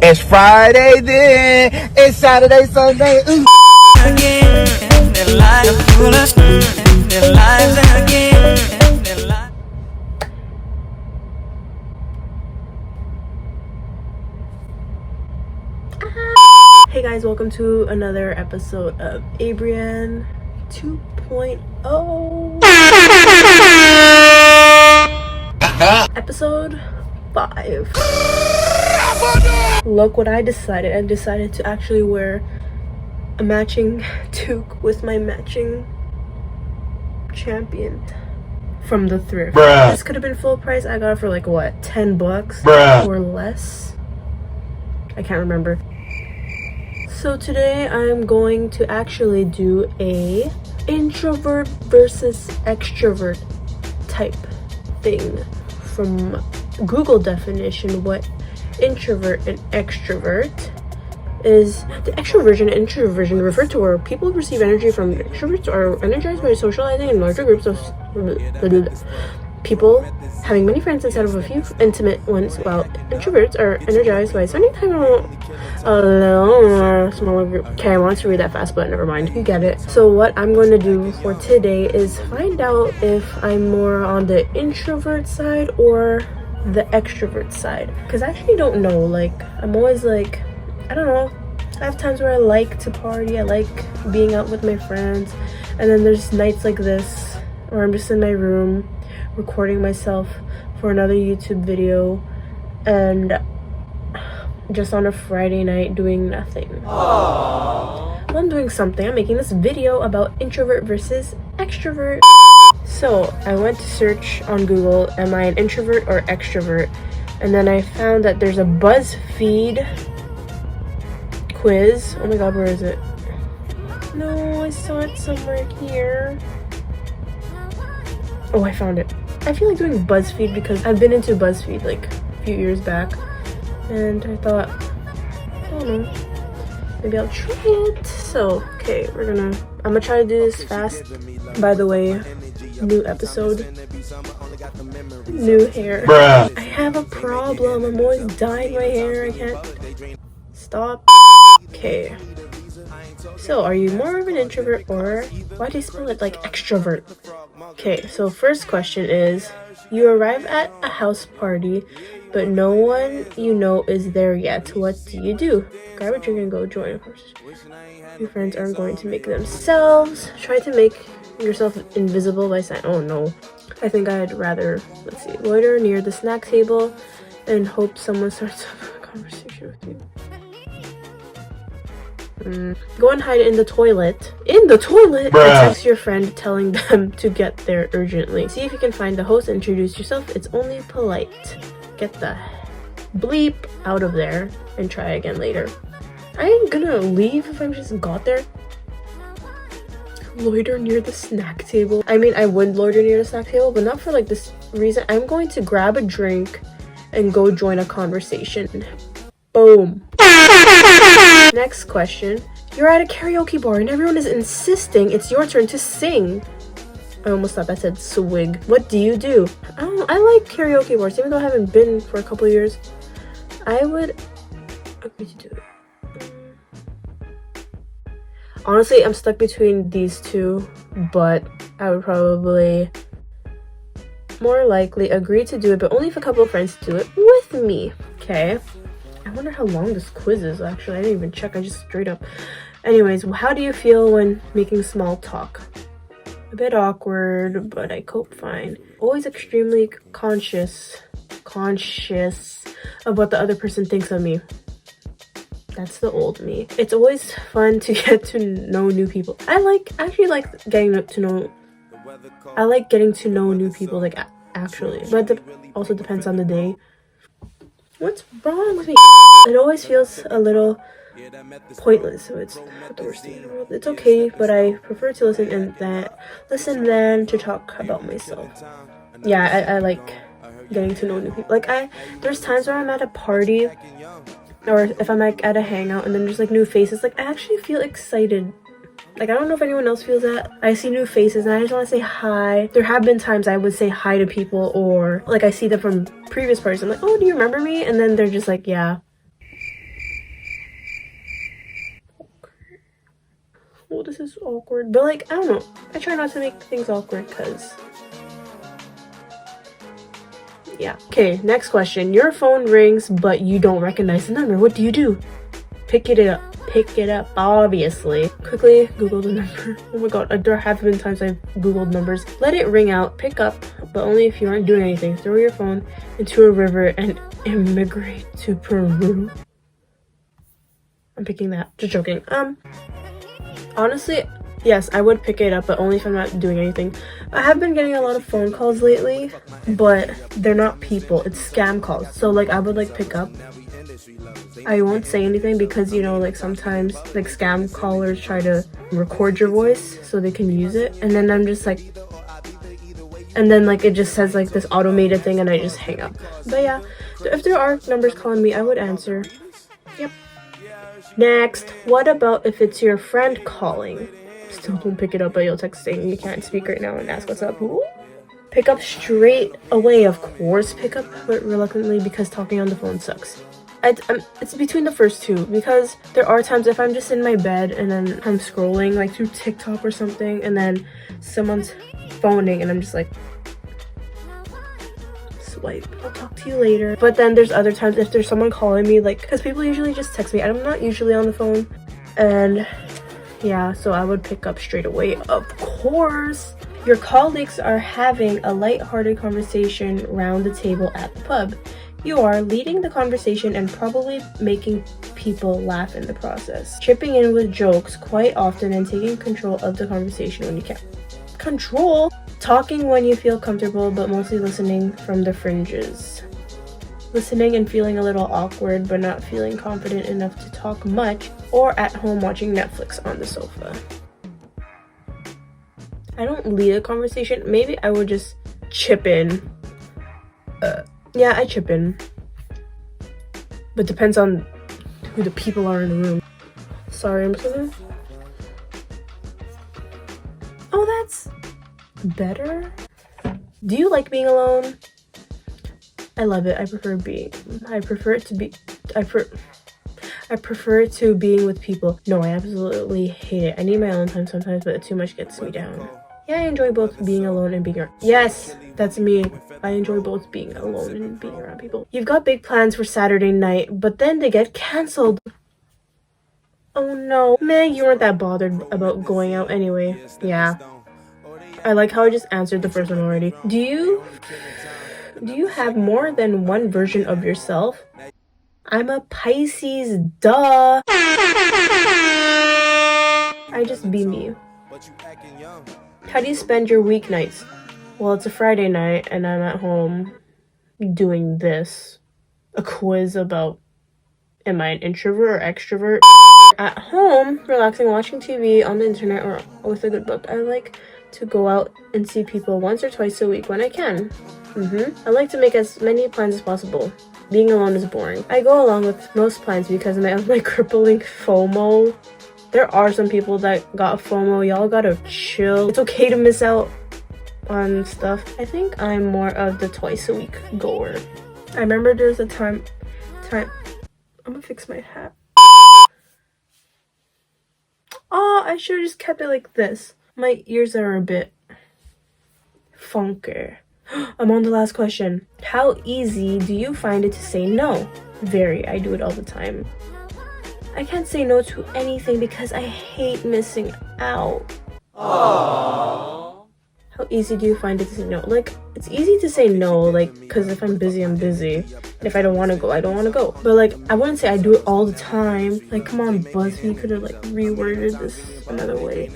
It's Friday then. It's Saturday, Sunday. Ooh. Hey guys, welcome to another episode of Abrian 2.0. Episode 5. Look what I decided. I decided to actually wear a matching toque with my matching champion from the thrift. Bruh. This could have been full price. I got it for like what, $10 Bruh. or less? I can't remember. So today I'm going to actually do a introvert versus extrovert type thing. From Google definition, what introvert and extrovert is. The extroversion and introversion refer to where people receive energy from extroverts are energized by socializing in larger groups of people, having many friends instead of a few intimate ones, while introverts are energized by spending time alone, smaller group. Okay, I wanted to read that fast, but never mind, you get it. So what I'm going to do for today is find out if I'm more on the introvert side or the extrovert side, because I actually don't know. Like, I'm always like, I don't know, I have times where I like to party, I like being out with my friends, and then there's nights like this where I'm just in my room recording myself for another YouTube video and just on a Friday night doing nothing. Well, I'm doing something. I'm making this video about introvert versus extrovert. So I went to search on Google, am I an introvert or extrovert? And then I found that there's a BuzzFeed quiz. Oh my god, where is it? No, I saw it somewhere here. Oh, I found it. I feel like doing BuzzFeed because I've been into BuzzFeed like a few years back, and I thought, I don't know, maybe I'll try it. So, okay, I'm gonna try to do this fast. By the way, new episode, new hair. Bruh. I have a problem. I'm always dyeing my hair. I can't stop. Okay. So, are you more of an introvert or why do you spell it like extrovert? Okay, so first question is, you arrive at a house party, but no one you know is there yet. What do you do? Grab a drink and go join, of course. Your friends aren't going to make themselves. Try to make yourself invisible by saying, oh no. I think I'd rather, let's see, loiter near the snack table and hope someone starts a conversation with you. Go and hide in the toilet. In the toilet? Bruh. And text your friend telling them to get there urgently. See if you can find the host and introduce yourself. It's only polite. Get the bleep out of there and try again later. I ain't gonna leave if I just got there. Loiter near the snack table. I mean, I would loiter near the snack table, but not for like this reason. I'm going to grab a drink and go join a conversation. Boom. Next question. You're at a karaoke bar and everyone is insisting it's your turn to sing. I almost thought that said swig. What do you do? I like karaoke bars, even though I haven't been for a couple of years. I would agree to do it. Honestly, I'm stuck between these two, but I would probably more likely agree to do it, but only if a couple of friends do it with me. Okay. I wonder how long this quiz is, actually. I didn't even check. I just straight up. Anyways, how do you feel when making small talk? A bit awkward, but I cope fine. Always extremely conscious of what the other person thinks of me. That's the old me. It's always fun to get to know new people. I actually like getting to know new people, like actually. But it also depends on the day. What's wrong with me? It always feels a little pointless, so it's not the worst thing in the world. It's okay, but I prefer to listen than to talk about myself. Yeah, I like getting to know new people. Like there's times where I'm at a party or if I'm like at a hangout and then there's like new faces, like I actually feel excited. Like, I don't know if anyone else feels that. I see new faces and I just want to say hi. There have been times I would say hi to people, or like I see them from previous parties. I'm like, oh, do you remember me? And then they're just like, yeah. Oh, this is awkward. But like, I don't know. I try not to make things awkward because... yeah. Okay, next question. Your phone rings, but you don't recognize the number. What do you do? Pick it up. Pick it up, obviously. Quickly Google the number. Oh my god, there have been times I've Googled numbers. Let it ring out, pick up, but only if you aren't doing anything. Throw your phone into a river and immigrate to Peru. I'm picking that. Just joking. Honestly, yes, I would pick it up, but only if I'm not doing anything. I have been getting a lot of phone calls lately, but they're not people. It's scam calls. So like, I would like pick up. I won't say anything because, you know, like sometimes like scam callers try to record your voice so they can use it, and then I'm just like, and then like it just says like this automated thing and I just hang up. But yeah, if there are numbers calling me, I would answer. Yep. Next, what about if it's your friend calling? Still don't pick it up, but you'll text saying you can't speak right now and ask what's up. Ooh. Pick up straight away, of course. Pick up, but reluctantly because talking on the phone sucks. It's between the first two, because there are times if I'm just in my bed and then I'm scrolling like through TikTok or something and then someone's phoning and I'm just like, swipe, I'll talk to you later. But then there's other times if there's someone calling me, like, because people usually just text me, I'm not usually on the phone, and yeah, so I would pick up straight away, of course. Your colleagues are having a light-hearted conversation round the table at the pub. You are leading the conversation and probably making people laugh in the process. Chipping in with jokes quite often and taking control of the conversation when you can. Control? Talking when you feel comfortable, but mostly listening from the fringes. Listening and feeling a little awkward, but not feeling confident enough to talk much, or at home watching Netflix on the sofa. I don't lead a conversation. Maybe I would just chip in. Yeah, I chip in. But depends on who the people are in the room. Sorry, I'm just gonna... oh, that's better. Do you like being alone? I love it. I prefer it to being with people. No, I absolutely hate it. I need my own time sometimes, but too much gets me down. Yeah, I enjoy both being alone and being around. Yes, that's me. I enjoy both being alone and being around people. You've got big plans for Saturday night, but then they get cancelled. Oh no. Man, you weren't that bothered about going out anyway. Yeah. I like how I just answered the first one already. Do you have more than one version of yourself? I'm a Pisces, duh. I just be me. How do you spend your weeknights? Well, it's a Friday night and I'm at home doing this. A quiz about, am I an introvert or extrovert? At home, relaxing, watching TV on the internet or with a good book. I like to go out and see people once or twice a week when I can. I like to make as many plans as possible. Being alone is boring. I go along with most plans because of my crippling FOMO. There are some people that got FOMO. Y'all gotta chill. It's okay to miss out on stuff. I think I'm more of the twice a week goer. I remember there's a time I'm gonna fix my hat. Oh, I should have just kept it like this. My ears are a bit funky. I'm on the last question. How easy do you find it to say no? Very. I do it all the time. I can't say no to anything because I hate missing out. Aww. How easy do you find it to say no? Like, it's easy to say no, like, because if I'm busy, I'm busy. And if I don't want to go, I don't want to go. But, like, I wouldn't say I do it all the time. Like, come on, BuzzFeed, you could have, like, reworded this another way.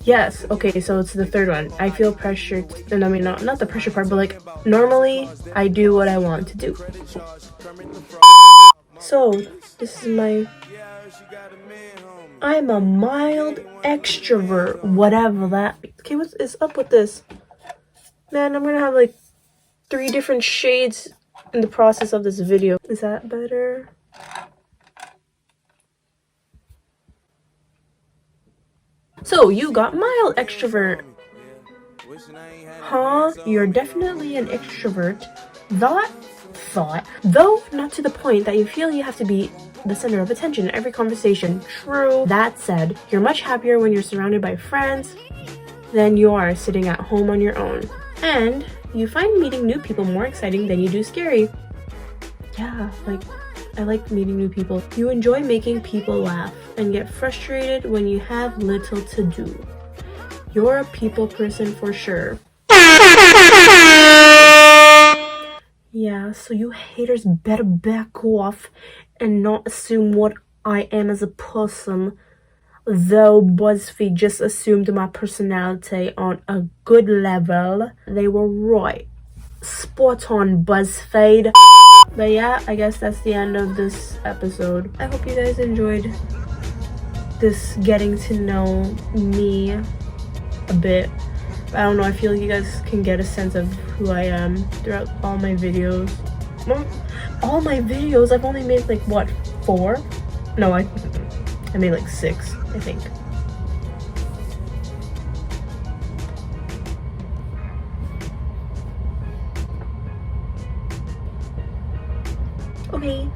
Yes, okay, so it's the third one. I feel pressured, and I mean, not the pressure part, but, like, normally, I do what I want to do. So, this is my... I'm a mild extrovert, whatever that means. Okay, what is up with this? Man, I'm gonna have like 3 different shades in the process of this video. Is that better? So, you got mild extrovert. Huh? You're definitely an extrovert. That thought. Though not to the point that you feel you have to be the center of attention in every conversation. True. That said, you're much happier when you're surrounded by friends than you are sitting at home on your own. And you find meeting new people more exciting than you do scary. Yeah, like, I like meeting new people. You enjoy making people laugh and get frustrated when you have little to do. You're a people person for sure. Yeah, so you haters better back off and not assume what I am as a person. Though BuzzFeed just assumed my personality on a good level, they were right. Spot on, BuzzFeed. But yeah, I guess that's the end of this episode. I hope you guys enjoyed this getting to know me a bit. I don't know, I feel like you guys can get a sense of who I am throughout all my videos. All my videos? I've only made like, what, 4? No, I made like 6, I think. Okay,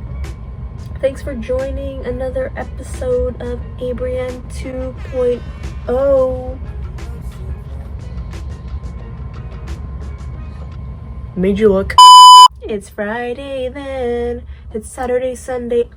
thanks for joining another episode of Abrienne 2.0. Made you look. It's Friday then. It's Saturday, Sunday.